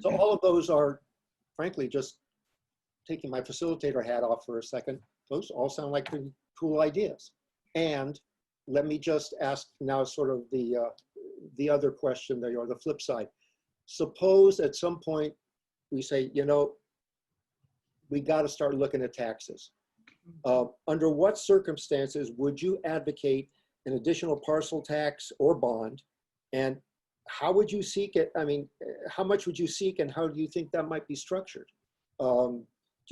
So all of those are, frankly, just taking my facilitator hat off for a second. Those all sound like pretty cool ideas. And let me just ask now sort of the other question there, or the flip side. Suppose at some point we say, you know, we got to start looking at taxes. Under what circumstances would you advocate an additional parcel tax or bond? And how would you seek it? I mean, how much would you seek, and how do you think that might be structured? Do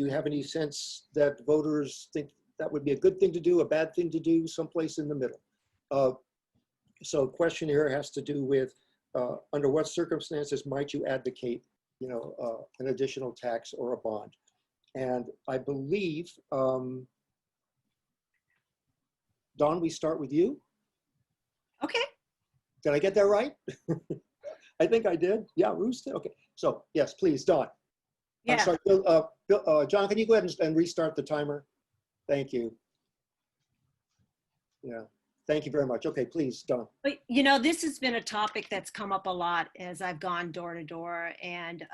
you have any sense that voters think that would be a good thing to do, a bad thing to do, someplace in the middle? So question here has to do with under what circumstances might you advocate, you know, an additional tax or a bond? And I believe, Dawn, we start with you. Okay. Did I get that right? I think I did. Yeah, Roos did. Okay. So yes, please, Dawn. Yeah. I'm sorry, John, can you go ahead and restart the timer? Thank you. Yeah, thank you very much. Okay, please, Dawn. But, you know, this has been a topic that's come up a lot as I've gone door to door. And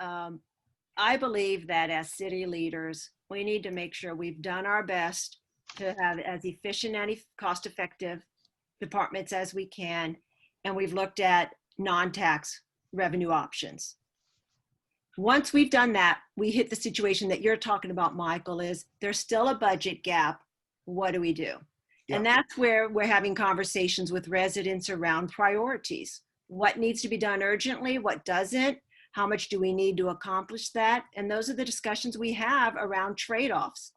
I believe that as city leaders, we need to make sure we've done our best to have as efficient and cost-effective departments as we can. And we've looked at non-tax revenue options. Once we've done that, we hit the situation that you're talking about, Michael, is there's still a budget gap. What do we do? Yeah. And that's where we're having conversations with residents around priorities. What needs to be done urgently? What doesn't? How much do we need to accomplish that? And those are the discussions we have around trade-offs.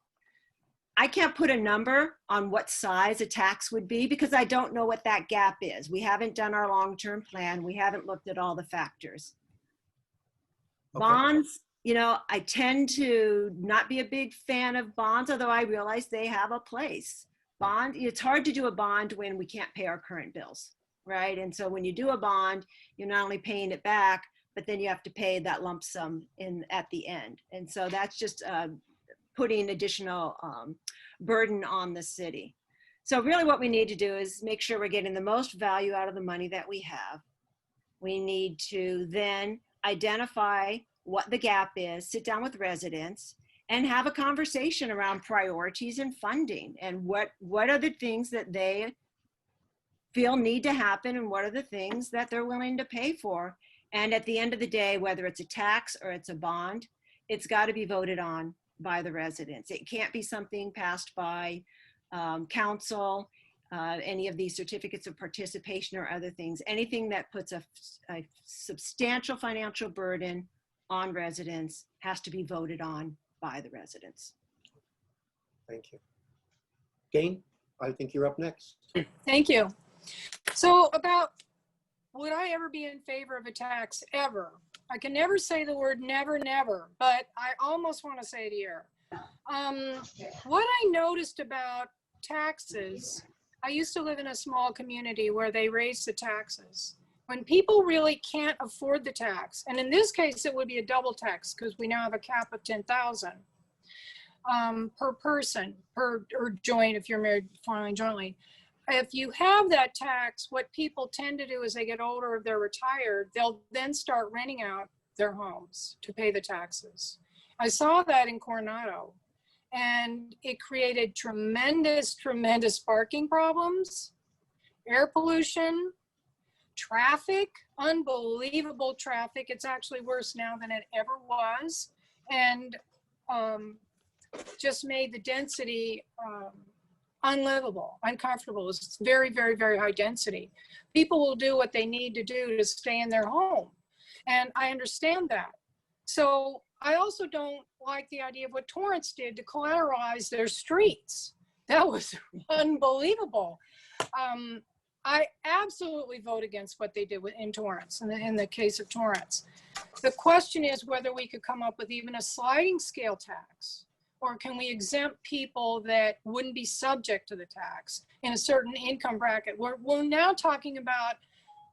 I can't put a number on what size a tax would be because I don't know what that gap is. We haven't done our long-term plan. We haven't looked at all the factors. Okay. Bonds, you know, I tend to not be a big fan of bonds, although I realize they have a place. Bond, it's hard to do a bond when we can't pay our current bills, right? And so when you do a bond, you're not only paying it back, but then you have to pay that lump sum in at the end. And so that's just putting additional burden on the city. So really what we need to do is make sure we're getting the most value out of the money that we have. We need to then identify what the gap is, sit down with residents, and have a conversation around priorities and funding and what are the things that they feel need to happen and what are the things that they're willing to pay for. And at the end of the day, whether it's a tax or it's a bond, it's got to be voted on by the residents. It can't be something passed by council, any of these certificates of participation or other things. Anything that puts a substantial financial burden on residents has to be voted on by the residents. Thank you. Gayne, I think you're up next. Thank you. So about, would I ever be in favor of a tax ever? I can never say the word never, never, but I almost want to say it here. What I noticed about taxes, I used to live in a small community where they raised the taxes. When people really can't afford the tax, and in this case, it would be a double tax because we now have a cap of 10,000 per person, or joint if you're married filing jointly. If you have that tax, what people tend to do as they get older, if they're retired, they'll then start renting out their homes to pay the taxes. I saw that in Coronado, and it created tremendous, tremendous parking problems, air pollution, traffic, unbelievable traffic. It's actually worse now than it ever was, and just made the density unlivable, uncomfortable. It's very, very, very high density. People will do what they need to do to stay in their home. And I understand that. So I also don't like the idea of what Torrance did to collateralize their streets. That was unbelievable. I absolutely vote against what they did in Torrance, in the case of Torrance. The question is whether we could come up with even a sliding scale tax, or can we exempt people that wouldn't be subject to the tax in a certain income bracket? We're now talking about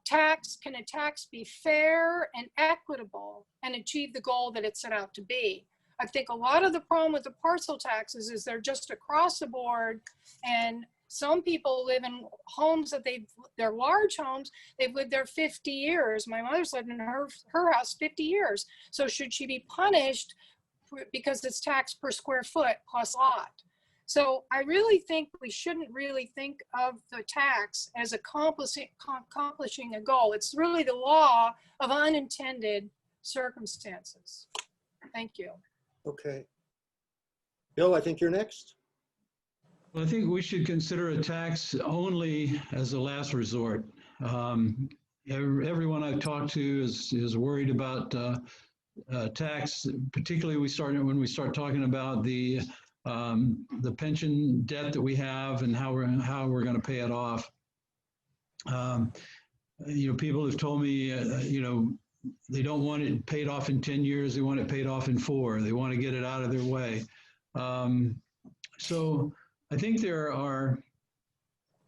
tax. Can a tax be fair and equitable and achieve the goal that it set out to be? I think a lot of the problem with the parcel taxes is they're just across the board, and Some people live in homes that they're large homes. They've lived there 50 years. My mother's lived in her house 50 years. So should she be punished because it's taxed per square foot plus lot? So I really think we shouldn't really think of the tax as accomplishing a goal. It's really the law of unintended circumstances. Thank you. Okay. Bill, I think you're next. Well, I think we should consider a tax only as a last resort. Everyone I've talked to is worried about tax, particularly when we start talking about the pension debt that we have and how we're going to pay it off. People have told me, they don't want it paid off in 10 years. They want it paid off in 4. They want to get it out of their way. So I think there are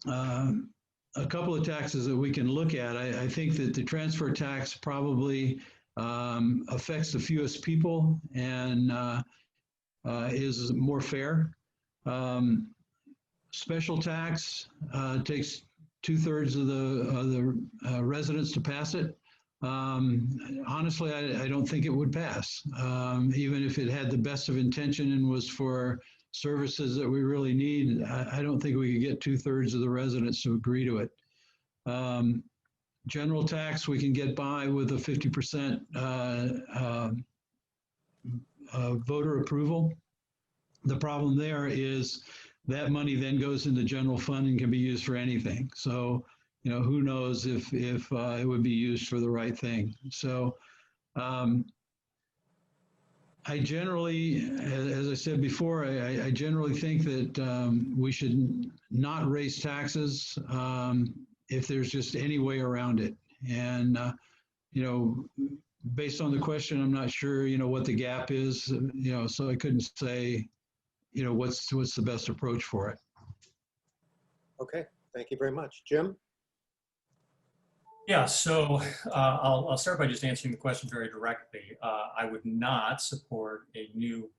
a couple of taxes that we can look at. I think that the transfer tax probably affects the fewest people and is more fair. Special tax takes 2/3 of the residents to pass it. Honestly, I don't think it would pass, even if it had the best of intention and was for services that we really need. I don't think we could get 2/3 of the residents to agree to it. General tax, we can get by with a 50% voter approval. The problem there is that money then goes into general fund and can be used for anything. So, who knows if it would be used for the right thing. So I generally, as I said before, I generally think that we should not raise taxes if there's just any way around it. And, based on the question, I'm not sure, what the gap is, so I couldn't say, what's the best approach for it. Okay, thank you very much. Jim? Yeah, so I'll start by just answering the question very directly. I would not support a new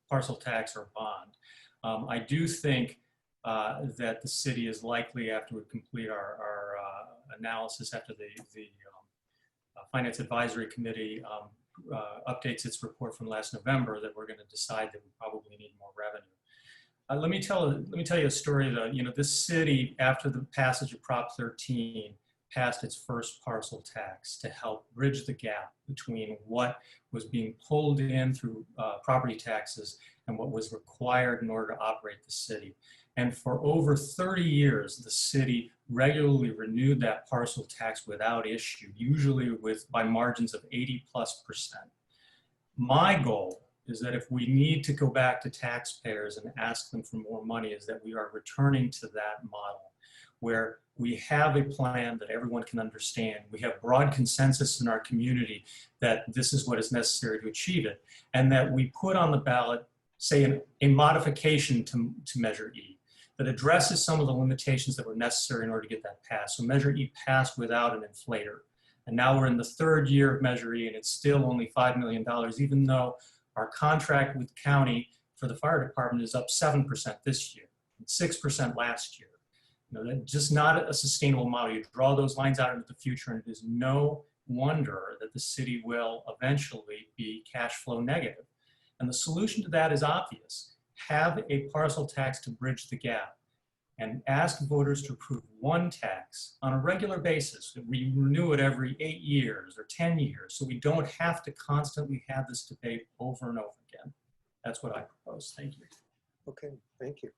parcel tax or bond. I do think that the city is likely, after we complete our analysis, after the Finance Advisory Committee updates its report from last November, that we're going to decide that we probably need more revenue. Let me tell you a story though. This city, after the passage of Prop 13, passed its first parcel tax to help bridge the gap between what was being pulled in through property taxes and what was required in order to operate the city. And for over 30 years, the city regularly renewed that parcel tax without issue, usually by margins of 80+%. My goal is that if we need to go back to taxpayers and ask them for more money, is that we are returning to that model where we have a plan that everyone can understand. We have broad consensus in our community that this is what is necessary to achieve it, and that we put on the ballot, say, a modification to Measure E that addresses some of the limitations that were necessary in order to get that passed. So Measure E passed without an inflator. And now we're in the 3rd year of Measure E, and it's still only $5 million, even though our contract with the county for the fire department is up 7% this year, and 6% last year. That's just not a sustainable model. You draw those lines out into the future, and it is no wonder that the city will eventually be cash flow negative. And the solution to that is obvious. Have a parcel tax to bridge the gap, and ask voters to approve one tax on a regular basis. We renew it every 8 years or 10 years, so we don't have to constantly have this debate over and over again. That's what I propose. Thank you. Okay, thank you.